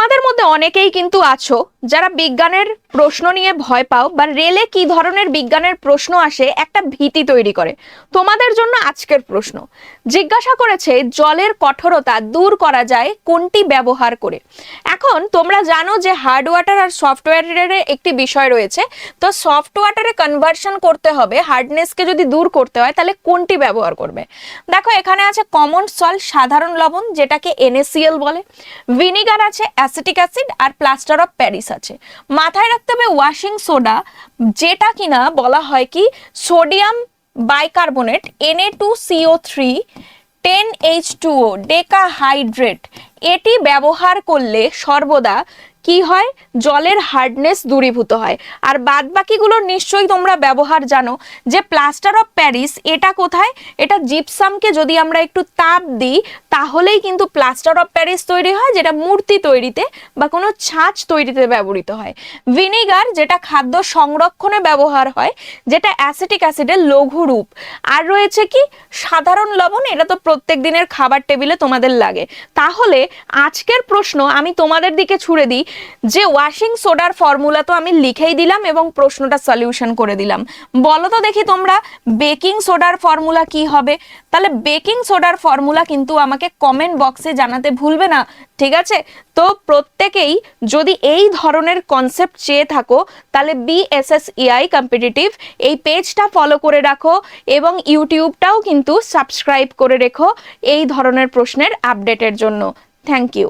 তোমাদের মধ্যে অনেকেই কিন্তু আছো যারা বিজ্ঞানের প্রশ্ন নিয়ে ভয় পাও বা রেলে কি ধরনের বিজ্ঞানের প্রশ্ন আসে একটা ভীতি তৈরি করে। তোমাদের জন্য আজকের প্রশ্ন জিজ্ঞাসা করেছে, জলের কঠোরতা দূর করা যায় কোনটি ব্যবহার করে। এখন তোমরা জানো যে হার্ড ওয়াটার আর সফট ওয়াটারের একটি বিষয় রয়েছে। তো সফট ওয়াটারে কনভার্সন করতে হবে, হার্ডনেসকে যদি দূর করতে হয় তাহলে কোনটি ব্যবহার করবে। দেখো এখানে আছে কমন সল্ট সাধারণ লবণ যেটাকে NaCl বলে, ভিনিগার আছে, অ্যাসিটিক অ্যাসিড আর প্লাস্টার অফ প্যারিস আছে। মাথায় রাখতে হবে ওয়াশিং সোডা যেটা কিনা বলা হয় কি সোডিয়াম বাইকার্বনেট Na2CO3 10H2O ডেকাহাইড্রেট, এটি ব্যবহার করলে সর্বদা কি হয়, জলের হার্ডনেস দূরীভূত হয়। আর বাদ বাকিগুলো নিশ্চয়ই তোমরা ব্যবহার জানো যে প্লাস্টার অফ প্যারিস এটা কোথায়, এটা জিপসামকে যদি আমরা একটু তাপ দিই তাহলেই কিন্তু প্লাস্টার অফ প্যারিস তৈরি হয়, যেটা মূর্তি তৈরিতে বা কোনো ছাঁচ তৈরিতে ব্যবহৃত হয়। ভিনিগার যেটা খাদ্য সংরক্ষণে ব্যবহার হয়, যেটা অ্যাসিটিক অ্যাসিডের লঘু রূপ। আর রয়েছে কি সাধারণ লবণ, এটা তো প্রত্যেক দিনের খাবার টেবিলে তোমাদের লাগে। তাহলে আজকের প্রশ্ন আমি তোমাদের দিকে ছুড়ে দিই যে ওয়াশিং সোডার ফর্মুলা তো আমি লিখেই দিলাম এবং প্রশ্নটা সলিউশন করে দিলাম। বলো তো দেখি তোমরা বেকিং সোডার ফর্মুলা কি হবে। তাহলে বেকিং সোডার ফর্মুলা কিন্তু আমাকে কমেন্ট বক্সে জানাতে ভুলবে না, ঠিক আছে? তো প্রত্যেকেই যদি এই ধরনের কনসেপ্ট চেয়ে থাকো তাহলে BSSEI কম্পিটিটিভ এই পেজটা ফলো করে রাখো এবং ইউটিউবটাও কিন্তু সাবস্ক্রাইব করে রেখো এই ধরনের প্রশ্নের আপডেটের জন্য। Thank you.